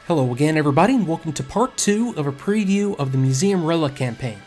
Hello again everybody and welcome to part 2 of a preview of the Museum Relic campaign.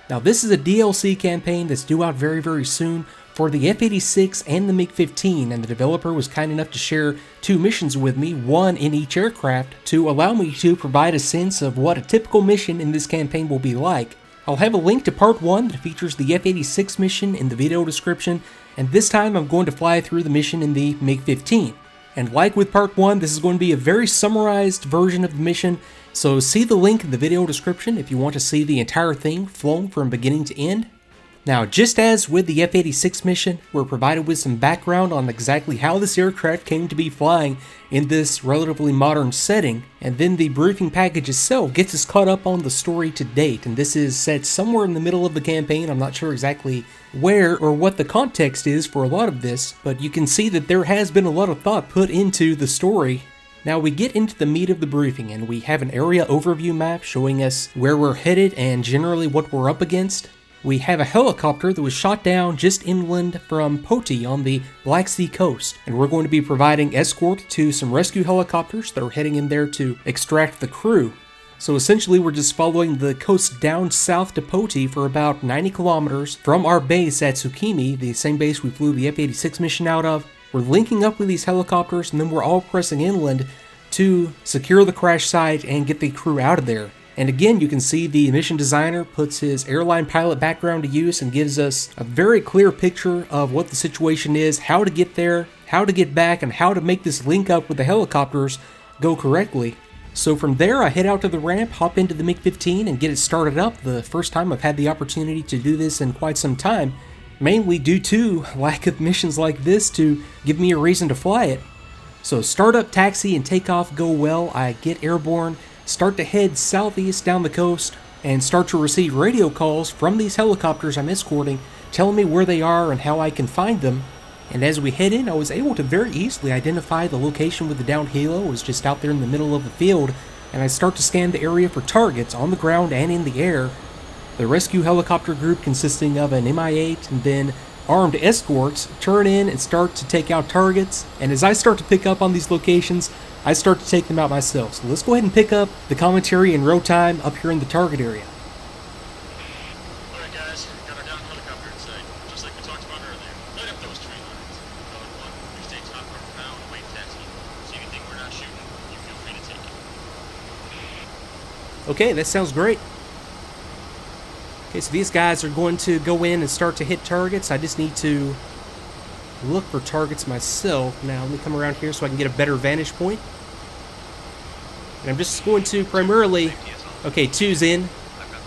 Now this is a DLC campaign that's due out very soon for the F-86 and the MiG-15, and the developer was kind enough to share 2 missions with me, one in each aircraft, to allow me to provide a sense of what a typical mission in this campaign will be like. I'll have a link to part 1 that features the F-86 mission in the video description, and this time I'm going to fly through the mission in the MiG-15. And like with part 1, this is going to be a very summarized version of the mission, so see the link in the video description if you want to see the entire thing flown from beginning to end. Now, just as with the F-86 mission, we're provided with some background on exactly how this aircraft came to be flying in this relatively modern setting, and then the briefing package itself gets us caught up on the story to date, and this is set somewhere in the middle of the campaign. I'm not sure exactly where or what the context is for a lot of this, but you can see that there has been a lot of thought put into the story. Now we get into the meat of the briefing, and we have an area overview map showing us where we're headed and generally what we're up against. We have a helicopter that was shot down just inland from Poti on the Black Sea coast, and we're going to be providing escort to some rescue helicopters that are heading in there to extract the crew. So essentially we're just following the coast down south to Poti for about 90 kilometers from our base at Tsukimi, the same base we flew the F-86 mission out of. We're linking up with these helicopters, and then we're all pressing inland to secure the crash site and get the crew out of there. And again, you can see the mission designer puts his airline pilot background to use and gives us a very clear picture of what the situation is, how to get there, how to get back, and how to make this link up with the helicopters go correctly. So from there, I head out to the ramp, hop into the MiG-15, and get it started up. The first time I've had the opportunity to do this in quite some time, mainly due to lack of missions like this to give me a reason to fly it. So startup, taxi, and takeoff go well. I get airborne, start to head southeast down the coast, and start to receive radio calls from these helicopters I'm escorting, telling me where they are and how I can find them. And as we head in, I was able to very easily identify the location with the downed helo. It was just out there in the middle of the field, and I start to scan the area for targets on the ground and in the air. The rescue helicopter group, consisting of an Mi-8 and then armed escorts, turn in and start to take out targets, and as I start to pick up on these locations, I start to take them out myself. So let's go ahead and pick up the commentary in real time up here in the target area. Alright guys, got our down helicopter in sight, just like we talked about earlier. Light up those tree lines. Code 1, we stay top of our bow and await taxi. See anything we're not shooting, you feel free to take it. Okay, that sounds great. Okay, so these guys are going to go in and start to hit targets. I just need to look for targets myself. Now let me come around here so I can get a better vantage point. And I'm just going to primarily, okay, 2's in.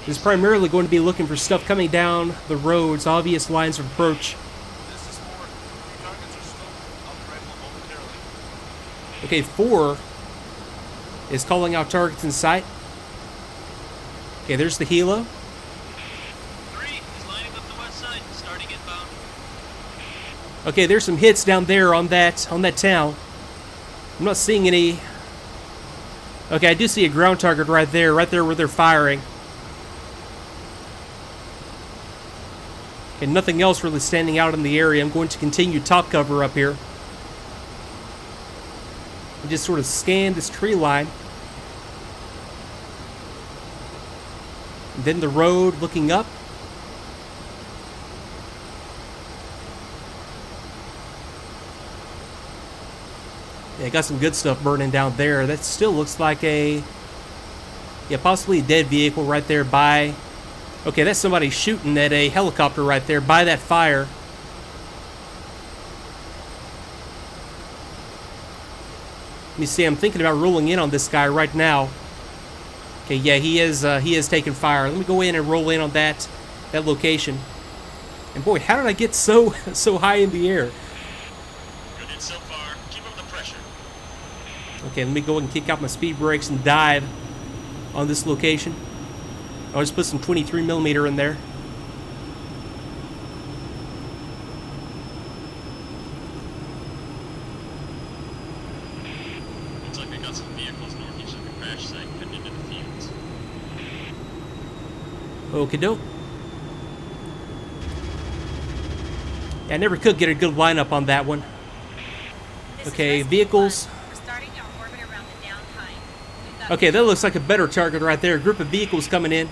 This is primarily going to be looking for stuff coming down the roads, obvious lines of approach. Okay, 4 is calling out targets in sight. Okay, there's the helo. Okay, there's some hits down there on that town. I'm not seeing any. Okay, I do see a ground target right there where they're firing. Okay, nothing else really standing out in the area. I'm going to continue top cover up here. And just sort of scan this tree line. And then the road looking up. Yeah, got some good stuff burning down there. That still looks like a, yeah, possibly a dead vehicle right there by, okay, that's somebody shooting at a helicopter right there by that fire. Let me see, I'm thinking about rolling in on this guy right now. Okay, yeah, he is taking fire. Let me go in and roll in on that location. And boy, how did I get so high in the air? Okay, let me go and kick out my speed brakes and dive on this location. I'll just put some 23mm in there. Looks like we got some vehicles northeast of the crash site heading into the fields. Okie doke. Yeah, I never could get a good lineup on that one. Okay, vehicles. We're starting our orbit around the downed hive. We've Okay, that looks like a better target right there. A group of vehicles coming in.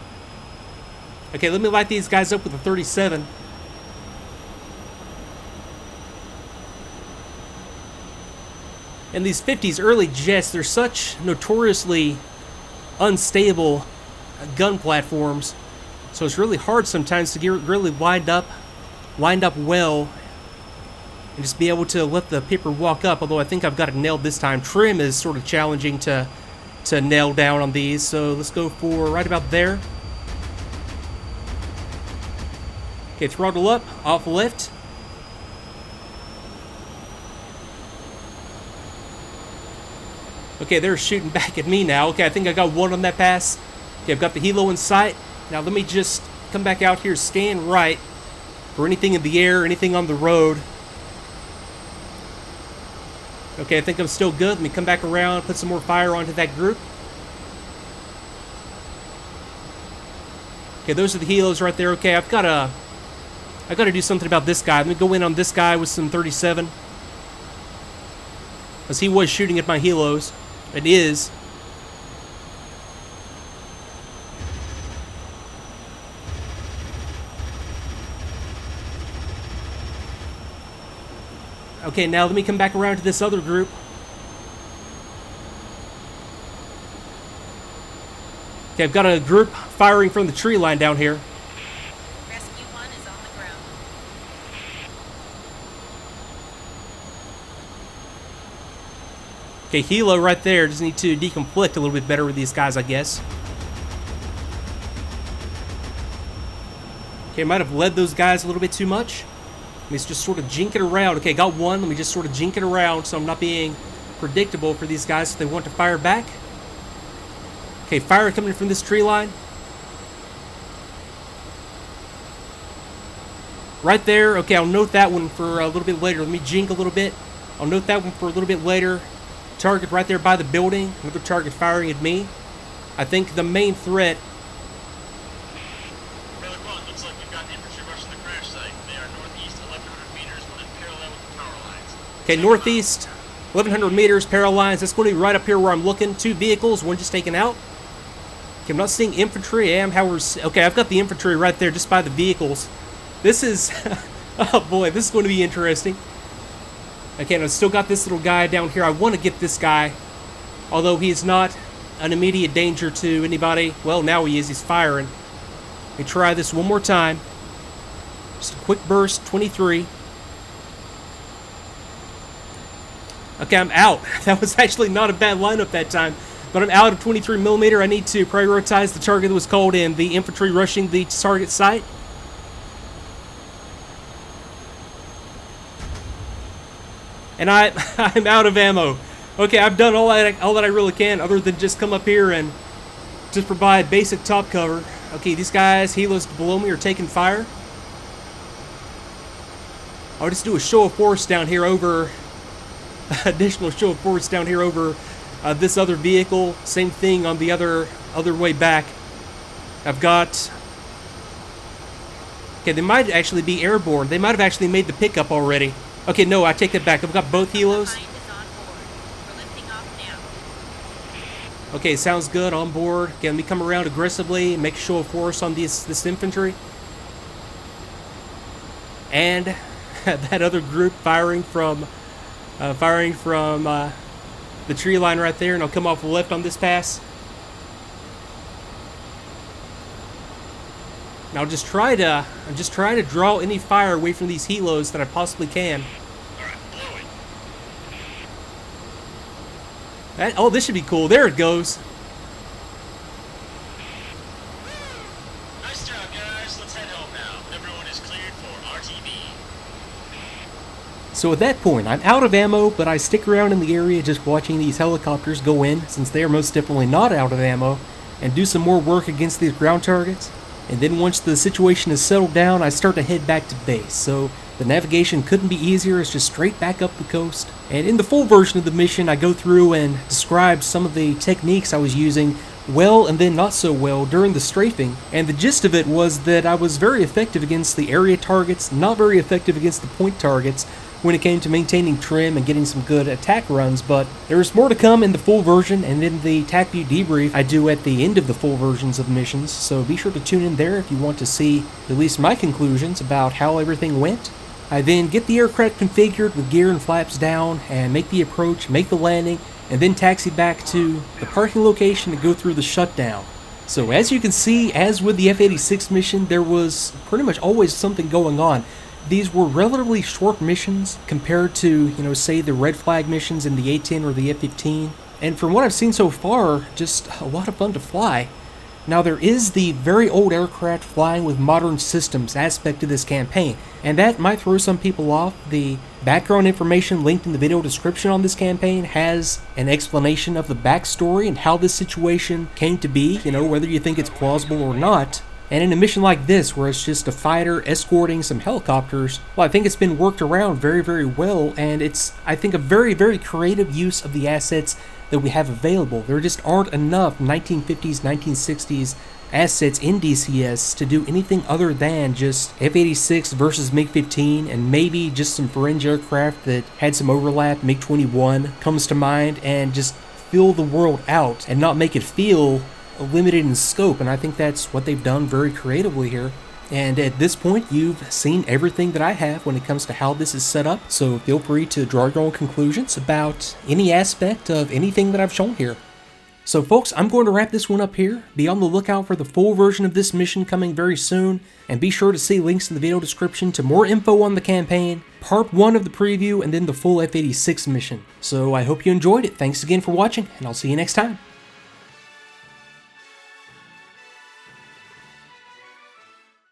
Okay, let me light these guys up with a 37. And these 50s early jets, they're such notoriously unstable gun platforms. So it's really hard sometimes to get really lined up well and just be able to let the paper walk up, although I think I've got it nailed this time. Trim is sort of challenging to nail down on these, so let's go for right about there. Okay, throttle up, off lift. Okay, they're shooting back at me now. Okay, I think I got one on that pass. Okay, I've got the helo in sight. Now let me just come back out here, scan right for anything in the air, anything on the road. Okay, I think I'm still good. Let me come back around, put some more fire onto that group. Okay, those are the helos right there. Okay, I've got to do something about this guy. Let me go in on this guy with some 37. As he was shooting at my helos. It is. Okay, now let me come back around to this other group. Okay, I've got a group firing from the tree line down here. Rescue 1 is on the ground. Okay, helo right there. Just need to deconflict a little bit better with these guys, I guess. Okay, I might have led those guys a little bit too much. Let me just sort of jink it around. Okay, got one. Let me just sort of jink it around so I'm not being predictable for these guys if they want to fire back. Okay, fire coming from this tree line. Right there. Okay, I'll note that one for a little bit later. Let me jink a little bit. I'll note that one for a little bit later. Target right there by the building. Another target firing at me. I think the main threat... Relic 1, looks like we've got an infantry rush to the crash site. They are northeast 1,100 meters and parallel with the power lines. Okay, northeast 1,100 meters, power lines. That's going to be right up here where I'm looking. Two vehicles, one just taken out. Okay, I'm not seeing infantry. Okay, I've got the infantry right there just by the vehicles. This is... oh boy, this is going to be interesting. Okay, and I've still got this little guy down here. I want to get this guy, although he's not an immediate danger to anybody. Well, now he is. He's firing. Let me try this one more time. Just a quick burst, 23. Okay, I'm out. That was actually not a bad lineup that time, but I'm out of 23 millimeter. I need to prioritize the target that was called in, the infantry rushing the target site. And I'm out of ammo. Okay, I've done all that I really can, other than just come up here and just provide basic top cover. Okay, these guys, helos below me, are taking fire. I'll just do a show of force down here over... additional show of force down here over this other vehicle. Same thing on the other way back. I've got... Okay, they might actually be airborne. They might have actually made the pickup already. Okay, no, I take that back. I've got both helos. Okay, sounds good. On board. Okay, let me come around aggressively and make a show of force on this infantry. And that other group firing from the tree line right there, and I'll come off the left on this pass. Now I'm just trying to draw any fire away from these helos that I possibly can. Oh, this should be cool. There it goes. Nice job, guys. Let's head home now. Everyone is cleared for RTB. So at that point, I'm out of ammo, but I stick around in the area just watching these helicopters go in, since they are most definitely not out of ammo, and do some more work against these ground targets. And then once the situation is settled down, I start to head back to base. So the navigation couldn't be easier. It's just straight back up the coast. And in the full version of the mission, I go through and describe some of the techniques I was using well and then not so well during the strafing. And the gist of it was that I was very effective against the area targets, not very effective against the point targets, when it came to maintaining trim and getting some good attack runs, but there's more to come in the full version and in the TACVIEW debrief I do at the end of the full versions of missions, so be sure to tune in there if you want to see at least my conclusions about how everything went. I then get the aircraft configured with gear and flaps down and make the approach, make the landing, and then taxi back to the parking location to go through the shutdown. So as you can see, as with the F-86 mission, there was pretty much always something going on. These were relatively short missions compared to, say the red flag missions in the A-10 or the F-15. And from what I've seen so far, just a lot of fun to fly. Now there is the very old aircraft flying with modern systems aspect to this campaign, and that might throw some people off. The background information linked in the video description on this campaign has an explanation of the backstory and how this situation came to be, whether you think it's plausible or not. And in a mission like this, where it's just a fighter escorting some helicopters, well, I think it's been worked around very, very well, and it's, I think, a very, very creative use of the assets that we have available. There just aren't enough 1950s, 1960s assets in DCS to do anything other than just F-86 versus MiG-15, and maybe just some fringe aircraft that had some overlap. MiG-21 comes to mind, and just fill the world out and not make it feel limited in scope, and I think that's what they've done very creatively here. And at this point, you've seen everything that I have when it comes to how this is set up, so feel free to draw your own conclusions about any aspect of anything that I've shown here. So folks, I'm going to wrap this one up here. Be on the lookout for the full version of this mission coming very soon, and be sure to see links in the video description to more info on the campaign, part 1 of the preview, and then the full F-86 mission. So I hope you enjoyed it. Thanks again for watching, and I'll see you next time.